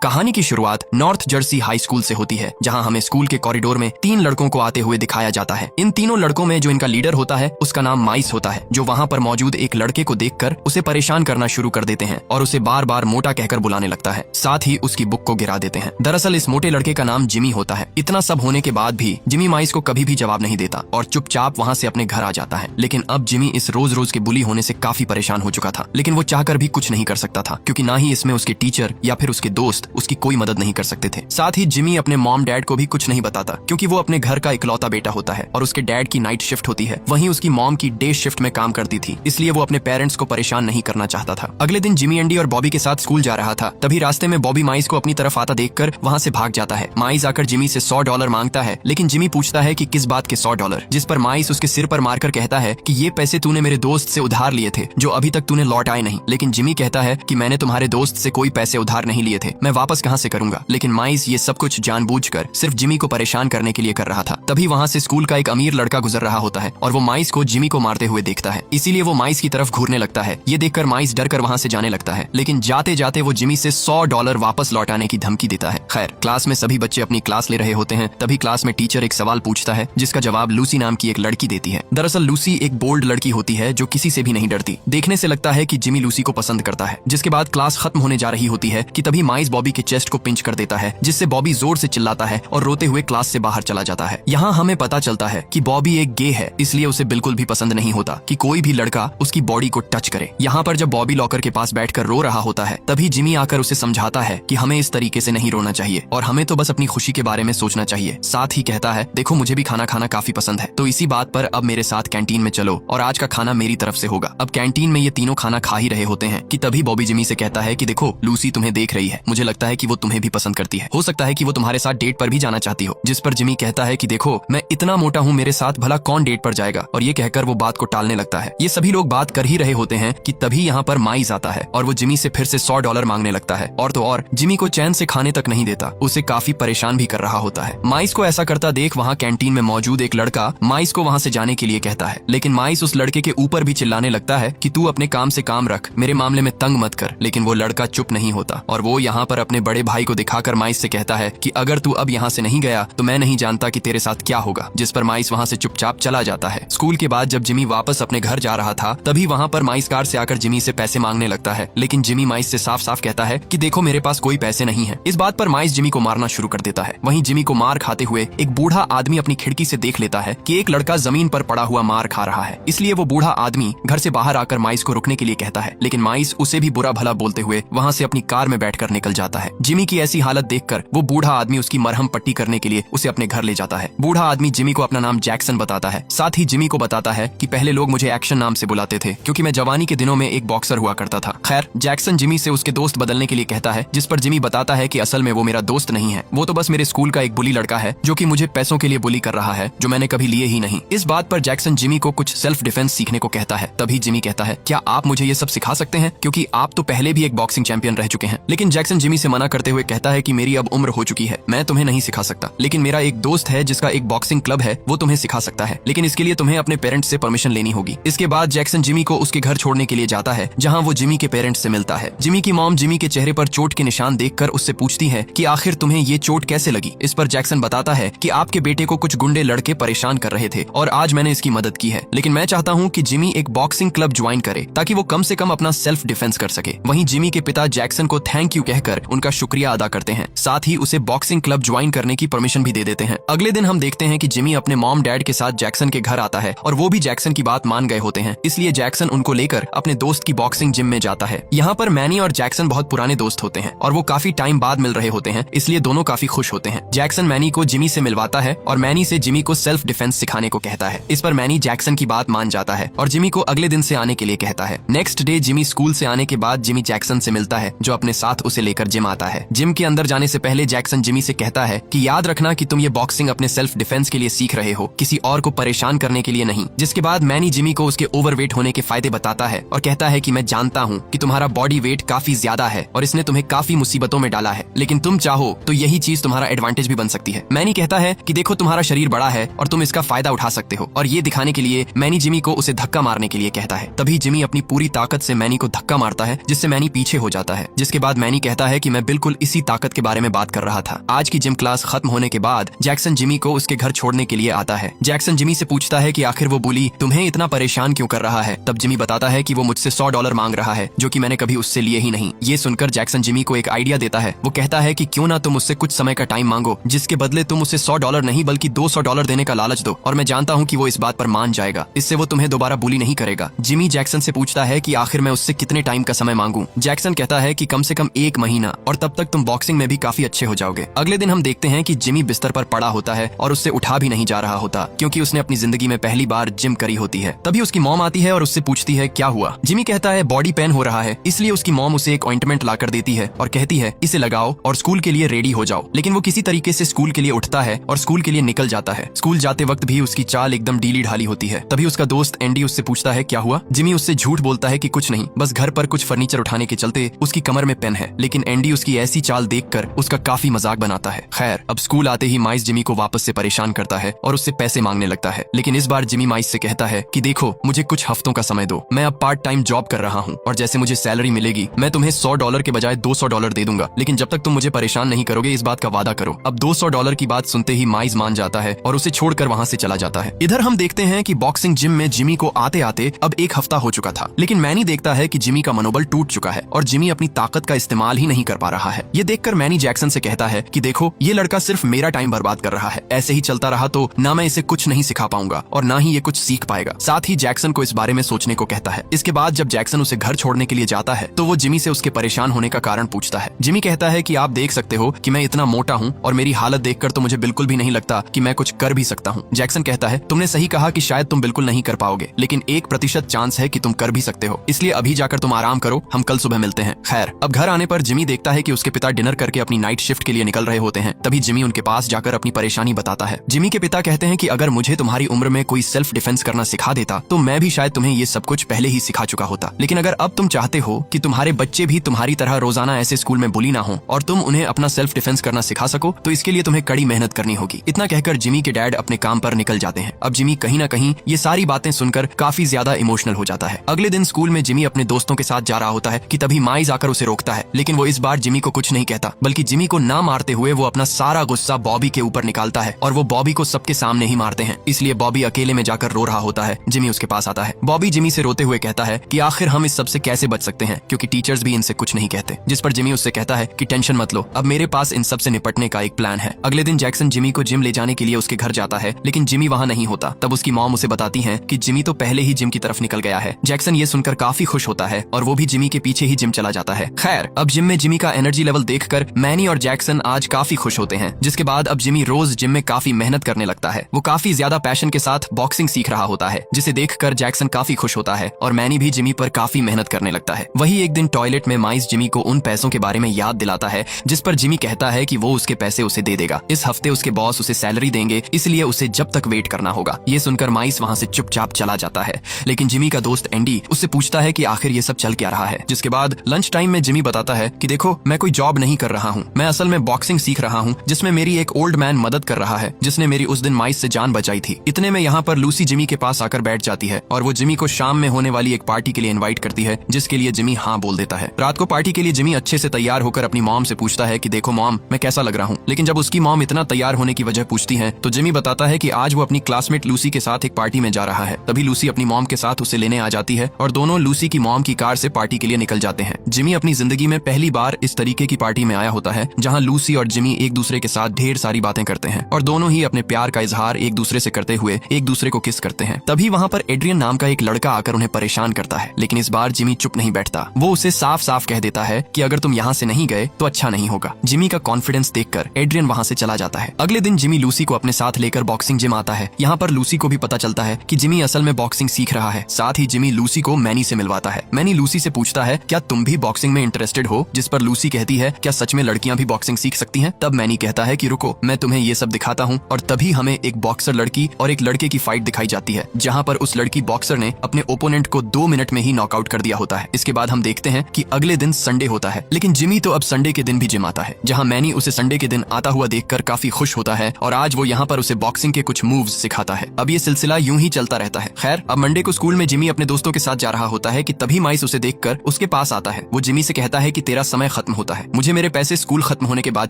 कहानी की शुरुआत नॉर्थ जर्सी हाई स्कूल से होती है, जहां हमें स्कूल के कॉरिडोर में 3 लड़कों को आते हुए दिखाया जाता है। इन तीनों लड़कों में जो इनका लीडर होता है उसका नाम माइस होता है, जो वहां पर मौजूद एक लड़के को देखकर उसे परेशान करना शुरू कर देते हैं और उसे बार बार मोटा कहकर बुलाने लगता है, साथ ही उसकी बुक को गिरा देते हैं। दरअसल इस मोटे लड़के का नाम जिमी होता है। इतना सब होने के बाद भी जिमी माइस को कभी भी जवाब नहीं देता और चुपचाप वहां से अपने घर आ जाता है। लेकिन अब जिमी इस रोज रोज के बुली होने से काफी परेशान हो चुका था, लेकिन वो चाहकर भी कुछ नहीं कर सकता था, क्योंकि ना ही इसमें उसके टीचर या फिर उसके दोस्त उसकी कोई मदद नहीं कर सकते थे। साथ ही जिमी अपने मॉम डैड को भी कुछ नहीं बताता, क्योंकि वो अपने घर का इकलौता बेटा होता है और उसके डैड की नाइट शिफ्ट होती है, वहीं उसकी मॉम की डे शिफ्ट में काम करती थी, इसलिए वो अपने पेरेंट्स को परेशान नहीं करना चाहता था। अगले दिन जिमी एंडी और बॉबी के साथ स्कूल जा रहा था, तभी रास्ते में बॉबी माइस को अपनी तरफ आता देखकर वहां से भाग जाता है। माइस आकर जिमी से $100 मांगता है, लेकिन जिमी पूछता है कि किस बात के $100, जिस पर माइस उसके सिर पर मारकर कहता है कि ये पैसे तूने मेरे दोस्त से उधार लिए थे, जो अभी तक तूने लौट आए नहीं। लेकिन जिमी कहता है कि मैंने तुम्हारे दोस्त से कोई पैसे उधार नहीं लिए थे, मैं वापस कहां से करूंगा। लेकिन माइस ये सब कुछ जानबूझकर सिर्फ जिमी को परेशान करने के लिए कर रहा था। तभी वहां से स्कूल का एक अमीर लड़का गुजर रहा होता है और वो माइस को जिमी को मारते हुए देखता है, इसीलिए वो माइस की तरफ घूरने लगता है। ये देखकर माइस डर कर वहां से जाने लगता है, लेकिन जाते जाते वो जिमी से $100 वापस लौटाने की धमकी देता है। खैर, क्लास में सभी बच्चे अपनी क्लास ले रहे होते हैं, तभी क्लास में टीचर एक सवाल पूछता है, जिसका जवाब लूसी नाम की एक लड़की देती है। दरअसल लूसी एक बोल्ड लड़की होती है जो किसी से भी नहीं डरती। देखने से लगता है कि जिमी लूसी को पसंद करता है। जिसके बाद क्लास खत्म होने जा रही होती है कि तभी माइस बॉबी के चेस्ट को पिंच कर देता है, जिससे बॉबी जोर से चिल्लाता है और रोते हुए क्लास से बाहर चला जाता है। यहाँ हमें पता चलता है कि बॉबी एक गे है, इसलिए उसे बिल्कुल भी पसंद नहीं होता कि कोई भी लड़का उसकी बॉडी को टच करे। यहाँ पर जब बॉबी लॉकर के पास बैठकर रो रहा होता है, तभी जिमी आकर उसे समझाता है कि हमें इस तरीके से नहीं रोना चाहिए और हमें तो बस अपनी खुशी के बारे में सोचना चाहिए। साथ ही कहता है, देखो मुझे भी खाना खाना काफी पसंद है, तो इसी बात पर अब मेरे साथ कैंटीन में चलो और आज का खाना मेरी तरफ से होगा। अब कैंटीन में ये तीनों खाना खा ही रहे होते हैं कि तभी बॉबी जिमी से कहता है कि देखो लूसी तुम्हें देख रही है, मुझे लगता है कि वो तुम्हें भी पसंद करती है, हो सकता है कि वो तुम्हारे साथ डेट पर भी जाना चाहती हो। जिस पर जिमी कहता है कि देखो मैं इतना मोटा हूँ, मेरे साथ भला कौन डेट पर जाएगा, और ये कहकर वो बात को टालने लगता है। ये सभी लोग बात कर ही रहे होते हैं कि तभी यहाँ पर माइस आता है और वो जिमी से फिर से $100 मांगने लगता है, और तो और जिमी को चैन से खाने तक नहीं देता, उसे काफी परेशान भी कर रहा होता है। माइस को ऐसा करता देख वहाँ कैंटीन में मौजूद एक लड़का माइस को वहाँ से जाने के लिए कहता है, लेकिन माइस उस लड़के के ऊपर भी चिल्लाने लगता है कि तू अपने काम से काम रख, मेरे मामले में तंग मत कर। लेकिन वो लड़का चुप नहीं होता और वो यहाँ पर अपने बड़े भाई को दिखाकर माइस से कहता है कि अगर तू अब यहाँ से नहीं गया तो मैं नहीं जानता कि तेरे साथ क्या होगा। जिस पर माइस वहाँ से चुपचाप चला जाता है। स्कूल के बाद जब जिमी वापस अपने घर जा रहा था, तभी वहाँ पर माइस कार से आकर जिमी से पैसे मांगने लगता है, लेकिन जिमी माइस से साफ साफ कहता है कि देखो मेरे पास कोई पैसे नहीं है। इस बात पर माइस जिमी को मारना शुरू कर देता है। वहीं जिमी को मार खाते हुए एक बूढ़ा आदमी अपनी खिड़की से देख लेता है कि एक लड़का जमीन पर पड़ा हुआ मार खा रहा है, इसलिए वो बूढ़ा आदमी घर से बाहर आकर माइस को रुकने के लिए कहता है, लेकिन माइस उसे भी बुरा भला बोलते हुए वहाँ से अपनी कार में बैठकर निकल जाता है। जिमी की ऐसी हालत देखकर वो बूढ़ा आदमी उसकी मरहम पट्टी करने के लिए उसे अपने घर ले जाता है। बूढ़ा आदमी जिमी को अपना नाम जैक्सन बताता है, साथ ही जिमी को बताता है कि पहले लोग मुझे एक्शन नाम से बुलाते थे, क्योंकि मैं जवानी के दिनों में एक बॉक्सर हुआ करता था। खैर, जैक्सन जिमी से उसके दोस्त बदलने के लिए कहता है, जिस पर जिमी बताता है कि असल में वो मेरा दोस्त नहीं है, वो तो बस मेरे स्कूल का एक बुली लड़का है जो कि मुझे पैसों के लिए बुली कर रहा है, जो मैंने कभी लिए ही नहीं। इस बात पर जैक्सन जिमी को कुछ सेल्फ डिफेंस सीखने को कहता है। तभी जिमी कहता है, क्या आप मुझे ये सब सिखा सकते हैं, क्योंकि आप तो पहले भी एक बॉक्सिंग चैंपियन रह चुके हैं। लेकिन जैक्सन जिमी से मना करते हुए कहता है कि मेरी अब उम्र हो चुकी है, मैं तुम्हें नहीं सिखा सकता, लेकिन मेरा एक दोस्त है जिसका एक बॉक्सिंग क्लब है, वो तुम्हें सिखा सकता है, लेकिन इसके लिए तुम्हें अपने पेरेंट्स से परमिशन लेनी होगी। इसके बाद जैक्सन जिमी को उसके घर छोड़ने के लिए जाता है, जहाँ वो जिमी के पेरेंट्स से मिलता है। जिमी की मॉम जिमी के चेहरे पर चोट के निशान देखकर उससे पूछती है कि आखिर तुम्हें ये चोट कैसे लगी। इस पर जैक्सन बताता है कि आपके बेटे को कुछ गुंडे लड़के परेशान कर रहे थे और आज मैंने इसकी मदद की है, लेकिन मैं चाहता हूँ कि जिमी एक बॉक्सिंग क्लब ज्वाइन करे ताकि वो कम से कम अपना सेल्फ डिफेंस कर सके। वहीं जिमी के पिता जैक्सन को थैंक यू कहकर उनका शुक्रिया अदा करते हैं, साथ ही उसे बॉक्सिंग क्लब ज्वाइन करने की परमिशन भी दे देते हैं। अगले दिन हम देखते हैं कि जिमी अपने मॉम डैड के साथ जैक्सन के घर आता है और वो भी जैक्सन की बात मान गए होते हैं, इसलिए जैक्सन उनको लेकर अपने दोस्त की बॉक्सिंग जिम में जाता है। यहाँ पर मैनी और जैक्सन बहुत पुराने दोस्त होते हैं और वो काफी टाइम बाद मिल रहे होते हैं, इसलिए दोनों काफी खुश होते हैं। जैक्सन मैनी को जिमी से मिलवाता है और मैनी से जिमी को सेल्फ डिफेंस सिखाने को कहता है। इस पर मैनी जैक्सन की बात मान जाता है और जिमी को अगले दिन से आने के लिए कहता है। नेक्स्ट डे जिमी स्कूल से आने के बाद जिमी जैक्सन से मिलता है, जो अपने साथ उसे लेकर जिम आता है। जिम के अंदर जाने से पहले जैक्सन जिमी से कहता है कि याद रखना कि तुम ये बॉक्सिंग अपने सेल्फ डिफेंस के लिए सीख रहे हो, किसी और को परेशान करने के लिए नहीं। जिसके बाद मैनी जिमी को उसके ओवरवेट होने के फायदे बताता है और कहता है कि मैं जानता हूँ कि तुम्हारा बॉडी वेट काफी ज्यादा है और इसने तुम्हें काफी मुसीबतों में डाला है, लेकिन तुम चाहो तो यही चीज तुम्हारा एडवांटेज भी बन सकती है। मैनी कहता है कि देखो तुम्हारा शरीर बड़ा है और तुम इसका फायदा उठा सकते हो, और ये दिखाने के लिए मैनी जिमी को उसे धक्का मारने के लिए कहता है। तभी जिमी अपनी पूरी ताकत से मैनी को धक्का मारता है, जिससे मैनी पीछे हो जाता है। जिसके बाद मैनी कहता है कि मैं बिल्कुल इसी ताकत के बारे में बात कर रहा था। आज की जिम क्लास खत्म होने के बाद जैक्सन जिमी को उसके घर छोड़ने के लिए आता है। जैक्सन जिमी से पूछता है कि आखिर वो बुली तुम्हें इतना परेशान क्यों कर रहा है। तब जिमी बताता है कि वो मुझसे $100 मांग रहा है, जो कि मैंने कभी उससे लिए ही नहीं। ये सुनकर जैक्सन जिमी को एक आइडिया देता है। वो कहता है कि क्यों ना तुम उससे कुछ समय का टाइम मांगो, जिसके बदले तुम उसे $100 नहीं बल्कि $200 देने का लालच दो, और मैं जानता हूँ कि वो इस बात पर मान जाएगा। इससे वो तुम्हें दोबारा बुली नहीं करेगा। जिमी जैक्सन से पूछता है कि आखिर मैं उससे कितने टाइम का समय मांगूं। जैक्सन कहता है कि कम से कम 1 महीना, और तब तक तुम बॉक्सिंग में भी काफी अच्छे हो जाओगे। अगले दिन हम देखते हैं कि जिमी बिस्तर पर पड़ा होता है और उससे उठा भी नहीं जा रहा होता, क्योंकि उसने अपनी जिंदगी में पहली बार जिम करी होती है। तभी उसकी मॉम आती है और उससे पूछती है क्या हुआ। जिमी कहता है बॉडी पेन हो रहा है, इसलिए उसकी मॉम उसे एक ऑइंटमेंट लाकर देती है और कहती है इसे लगाओ और स्कूल के लिए रेडी हो जाओ। लेकिन वो किसी तरीके से स्कूल के लिए उठता है और स्कूल के लिए निकल जाता है। स्कूल जाते वक्त भी उसकी चाल एकदम ढीली ढाली होती है। तभी उसका दोस्त एंडी उससे पूछता है क्या हुआ। जिमी उससे झूठ बोलता है कि कुछ नहीं, बस घर पर कुछ फर्नीचर उठाने के चलते उसकी कमर में पेन है। लेकिन एंडी उसकी ऐसी चाल देखकर उसका काफी मजाक बनाता है। खैर, अब स्कूल आते ही माइस जिमी को वापस से परेशान करता है और उससे पैसे मांगने लगता है। लेकिन इस बार जिमी माइस से कहता है कि देखो, मुझे कुछ हफ्तों का समय दो, मैं अब पार्ट टाइम जॉब कर रहा हूँ और जैसे मुझे सैलरी मिलेगी मैं तुम्हें $100 के बजाय $200 दे दूंगा, लेकिन जब तक तुम मुझे परेशान नहीं करोगे इस बात का वादा करो। अब $200 की बात सुनते ही माइस मान जाता है और उसे छोड़कर वहाँ से चला जाता है। इधर हम देखते हैं कि बॉक्सिंग जिम में जिमी को आते आते अब 1 हफ्ता हो चुका था, लेकिन मैनी देखता है कि जिमी का मनोबल टूट चुका है और जिमी अपनी ताकत का इस्तेमाल ही नहीं कर पा रहा है। ये देखकर मैनी जैक्सन से कहता है कि देखो, ये लड़का सिर्फ मेरा टाइम बर्बाद कर रहा है, ऐसे ही चलता रहा तो ना मैं इसे कुछ नहीं सिखा पाऊंगा और ना ही ये कुछ सीख पाएगा। साथ ही जैक्सन को इस बारे में सोचने को कहता है। इसके बाद जब जैक्सन उसे घर छोड़ने के लिए जाता है तो वो जिमी से उसके परेशान होने का कारण पूछता है। जिमी कहता है कि आप देख सकते हो कि मैं इतना मोटा हूँ और मेरी हालत देखकर तो मुझे बिल्कुल भी नहीं लगता कि मैं कुछ कर भी सकता हूँ। जैक्सन कहता है तुमने सही कहा कि शायद तुम बिल्कुल नहीं कर पाओगे, लेकिन 1% चांस है कि तुम कर भी सकते हो, इसलिए अभी जाकर तुम आराम करो, हम कल सुबह मिलते हैं। खैर, अब घर आने पर जिमी देखता है कि उसके पिता डिनर करके अपनी नाइट शिफ्ट के लिए निकल रहे होते हैं। तभी जिमी उनके पास जाकर अपनी परेशानी बताता है। जिमी के पिता कहते हैं कि अगर मुझे तुम्हारी उम्र में कोई सेल्फ डिफेंस करना सिखा देता तो मैं भी शायद तुम्हें ये सब कुछ पहले ही सिखा चुका होता, लेकिन अगर अब तुम चाहते हो कि तुम्हारे बच्चे भी तुम्हारी तरह रोजाना ऐसे स्कूल में बुली ना हो और तुम उन्हें अपना सेल्फ डिफेंस करना सिखा सको तो इसके लिए तुम्हें कड़ी मेहनत करनी होगी। इतना कहकर जिमी के डैड अपने काम पर निकल जाते हैं। अब जिमी कहीं ना कहीं ये सारी बातें सुनकर काफी ज्यादा इमोशनल हो जाता है। अगले दिन स्कूल में जिमी अपने दोस्तों के साथ जा रहा होता है कि तभी माइस आकर उसे रोकता है, लेकिन वो इस बार जिमी को कुछ नहीं कहता, बल्कि जिमी को ना मारते हुए वो अपना सारा गुस्सा बॉबी के ऊपर निकालता है और वो बॉबी को सबके सामने ही मारते हैं। इसलिए बॉबी अकेले में जाकर रो रहा होता है। जिमी उसके पास आता है। बॉबी जिमी से रोते हुए कहता है कि आखिर हम इस सब से कैसे बच सकते हैं, क्योंकि टीचर्स भी इनसे कुछ नहीं कहते। जिस पर जिमी उससे कहता है कि टेंशन मत लो, अब मेरे पास इन सब से निपटने का एक प्लान है। अगले दिन जैक्सन जिमी को जिम ले जाने के लिए उसके घर जाता है, लेकिन जिमी वहाँ नहीं होता। तब उसकी मॉम उसे बताती है कि जिमी तो पहले ही जिम की तरफ निकल गया है। जैक्सन ये सुनकर काफी खुश होता है और वो भी जिमी के पीछे ही जिम चला जाता है। खैर, अब जिम में जिमी का एनर्जी लेवल देखकर मैनी और जैक्सन आज काफी खुश होते हैं। जिसके बाद अब जिमी रोज जिम में काफी मेहनत करने लगता है। वो काफी ज्यादा पैशन के साथ बॉक्सिंग सीख रहा होता है, जिसे देखकर जैक्सन काफी खुश होता है और मैनी भी जिमी पर काफी मेहनत करने लगता है। वही एक दिन टॉयलेट में माइस जिमी को उन पैसों के बारे में याद दिलाता है जिस पर जिमी कहता है कि वो उसके पैसे उसे दे देगा। इस हफ्ते उसके बॉस उसे सैलरी देंगे, इसलिए उसे जब तक वेट करना होगा। ये सुनकर माइस वहाँ से चुपचाप चला जाता है, लेकिन जिमी का दोस्त एंडी उससे पूछता है कि आखिर ये सब चल क्या रहा है। जिसके बाद लंच टाइम में जिमी बताता है कि देखो, मैं कोई जॉब नहीं कर रहा हूँ, मैं असल में बॉक्सिंग सीख रहा हूँ, जिसमें मेरी एक ओल्ड मैन मदद कर रहा है, जिसने मेरी उस दिन माइस से जान बचाई थी। इतने में यहाँ पर लूसी जिमी के पास आकर बैठ जाती है और वो जिमी को शाम में होने वाली एक पार्टी के लिए इनवाइट करती है, जिसके लिए जिमी हाँ बोल देता है। रात को पार्टी के लिए जिमी अच्छे से तैयार होकर अपनी मॉम से पूछता है कि देखो मॉम, मैं कैसा लग रहा हूँ। लेकिन जब उसकी मॉम इतना तैयार होने की वजह पूछती है तो जिमी बताता है कि आज वो अपनी क्लासमेट लूसी के साथ एक पार्टी में जा रहा है। तभी लूसी अपनी मॉम के साथ उसे लेने आ जाती है और दोनों लूसी की मॉम की कार से पार्टी के लिए निकल जाते हैं। जिमी अपनी जिंदगी में पहली बार इस तरीके की पार्टी में आया होता है जहाँ लूसी और जिमी एक दूसरे के साथ ढेर सारी बातें करते हैं और दोनों ही अपने प्यार का इजहार एक दूसरे से करते हुए एक दूसरे को किस करते हैं। तभी वहाँ पर एड्रियन नाम का एक लड़का आकर उन्हें परेशान करता है, लेकिन इस बार जिमी चुप नहीं बैठता। वो उसे साफ साफ कह देता है कि अगर तुम यहाँ से नहीं गए तो अच्छा नहीं होगा। जिमी का कॉन्फिडेंस देखकर एड्रियन वहाँ से चला जाता है। अगले दिन जिमी लूसी को अपने साथ लेकर बॉक्सिंग जिम आता है। यहाँ पर लूसी को भी पता चलता है कि जिमी असल में बॉक्सिंग सीख रहा है। साथ ही जिमी लूसी को मैनी से मिलवाता है। मैनी लूसी से पूछता है क्या तुम भी बॉक्सिंग में इंटरेस्टेड हो, जिस पर लूसी कहती है क्या सच में लड़कियां भी बॉक्सिंग सीख सकती हैं। तब मैनी कहता है कि रुको, मैं तुम्हें ये सब दिखाता हूँ, और तभी हमें एक बॉक्सर लड़की और एक लड़के की फाइट दिखाई जाती है, जहाँ पर उस लड़की बॉक्सर ने अपने ओपोनेंट को 2 मिनट में ही नॉकआउट कर दिया होता है। इसके बाद हम देखते हैं कि अगले दिन संडे होता है, लेकिन जिमी तो अब संडे के दिन भी जिम आता है, जहाँ मैनी उसे संडे के दिन आता हुआ देखकर काफी खुश होता है और आज वो यहाँ पर उसे बॉक्सिंग के कुछ मूव्स सिखाता है। अब ये सिलसिला यूं ही चलता रहता है। खैर, अब मंडे को स्कूल में जिमी अपने दोस्तों के साथ जा रहा होता है कि तभी माइस उसे देखकर उसके पास आता है। वो जिमी से कहता है कि तेरा समय खत्म खत्म होता है। मुझे मेरे पैसे स्कूल खत्म होने के बाद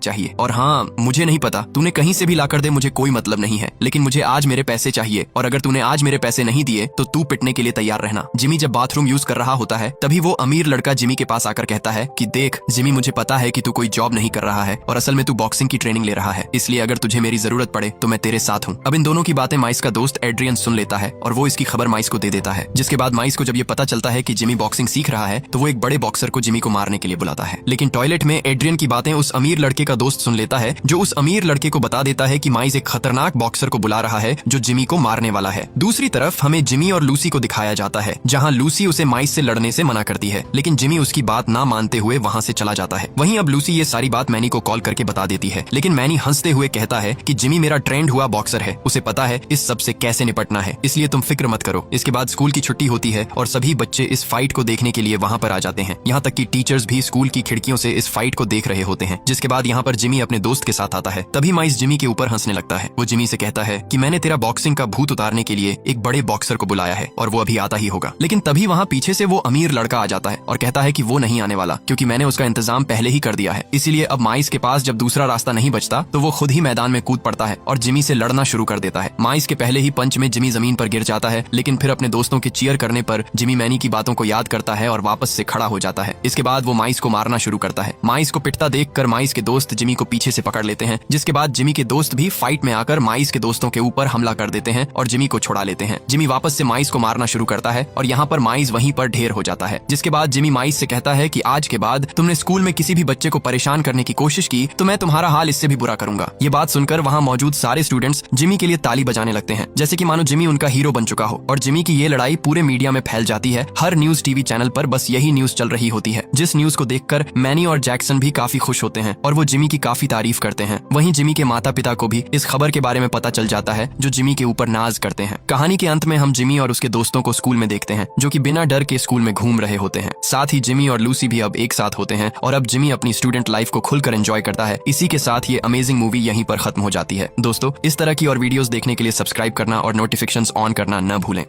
चाहिए। और हाँ, मुझे नहीं पता, तूने कहीं से भी लाकर दे, मुझे कोई मतलब नहीं है, लेकिन मुझे आज मेरे पैसे चाहिए, और अगर तूने आज मेरे पैसे नहीं दिए तो तू पिटने के लिए तैयार रहना। जिमी जब बाथरूम यूज कर रहा होता है तभी वो अमीर लड़का जिमी के पास आकर कहता है कि देख जिमी, मुझे पता है कि तू कोई जॉब नहीं कर रहा है और असल में तू बॉक्सिंग की ट्रेनिंग ले रहा है, इसलिए अगर तुझे मेरी जरूरत पड़े तो मैं तेरे साथ हूँ। अब इन दोनों की बातें माइस का दोस्त एड्रियन सुन लेता है और वो इसकी खबर माइस को दे देता है। जिसके बाद माइस को जब ये पता चलता है कि जिमी बॉक्सिंग सीख रहा है तो वो एक बड़े बॉक्सर को जिमी को मारने के लिए बुलाता है। लेकिन टॉयलेट में एड्रियन की बातें उस अमीर लड़के का दोस्त सुन लेता है, जो उस अमीर लड़के को बता देता है कि माइस एक खतरनाक बॉक्सर को बुला रहा है जो जिमी को मारने वाला है। दूसरी तरफ हमें जिमी और लूसी को दिखाया जाता है, जहाँ लूसी उसे माइस से लड़ने से मना करती है, लेकिन जिमी उसकी बात ना मानते हुए वहाँ से चला जाता है। वहीं अब लूसी ये सारी बात मैनी को कॉल करके बता देती है, लेकिन मैनी हंसते हुए कहता है कि जिमी मेरा ट्रेंड हुआ बॉक्सर है, उसे पता है इस सब से कैसे निपटना है, इसलिए तुम फिक्र मत करो। इसके बाद स्कूल की छुट्टी होती है और सभी बच्चे इस फाइट को देखने के लिए वहाँ पर आ जाते हैं। यहाँ तक कि टीचर्स भी स्कूल की खिड़कियों से इस फाइट को देख रहे होते हैं। जिसके बाद यहाँ पर जिमी अपने दोस्त के साथ आता है। तभी माइस जिमी के ऊपर हंसने लगता है। वो जिमी से कहता है कि मैंने तेरा बॉक्सिंग का भूत उतारने के लिए एक बड़े बॉक्सर को बुलाया है और वो अभी आता ही होगा। लेकिन तभी वहाँ पीछे से वो अमीर लड़का आ जाता है और कहता है कि वो नहीं आने वाला, क्योंकि मैंने उसका इंतजाम पहले ही कर दिया है। इसीलिए अब माइस के पास जब दूसरा रास्ता नहीं बचता तो वो खुद ही मैदान में कूद पड़ता है और जिमी से लड़ना शुरू कर देता है। माइस के पहले ही पंच में जिमी जमीन पर गिर जाता है, लेकिन फिर अपने दोस्तों के चीयर करने पर जिमी मैनी की बातों को याद करता है और वापस से खड़ा हो जाता है। इसके बाद वो माइस को मारना शुरू करता है। माइस को पिटता देखकर माइस के दोस्त जिमी को पीछे से पकड़ लेते हैं। जिसके बाद जिमी के दोस्त भी फाइट में आकर माइस के दोस्तों के ऊपर हमला कर देते हैं और जिमी को छुड़ा लेते हैं। जिमी वापस से माइस को मारना शुरू करता है और यहाँ पर माइस वहीं पर ढेर हो जाता है। जिसके बाद जिमी माइस से कहता है कि आज के बाद तुमने स्कूल में किसी भी बच्चे को परेशान करने की कोशिश की तो मैं तुम्हारा हाल इससे भी बुरा करूंगा। ये बात सुनकर वहाँ मौजूद सारे स्टूडेंट्स जिमी के लिए ताली बजाने लगते हैं, जैसे कि मानो जिमी उनका हीरो बन चुका हो। और जिमी की ये लड़ाई पूरे मीडिया में फैल जाती है। हर न्यूज टीवी चैनल पर बस यही न्यूज चल रही होती है, जिस न्यूज को देखकर मैनी और जैक्सन भी काफी खुश होते हैं और वो जिमी की काफी तारीफ करते हैं। वहीं जिमी के माता पिता को भी इस खबर के बारे में पता चल जाता है, जो जिमी के ऊपर नाज करते हैं। कहानी के अंत में हम जिमी और उसके दोस्तों को स्कूल में देखते हैं, जो कि बिना डर के स्कूल में घूम रहे होते हैं। साथ ही जिमी और लूसी भी अब एक साथ होते हैं और अब जिमी अपनी स्टूडेंट लाइफ को खुलकर एंजॉय करता है। इसी के साथ ये अमेजिंग मूवी यहीं पर खत्म हो जाती है। दोस्तों, इस तरह की और वीडियोस देखने के लिए सब्सक्राइब करना और नोटिफिकेशंस ऑन करना न भूलें।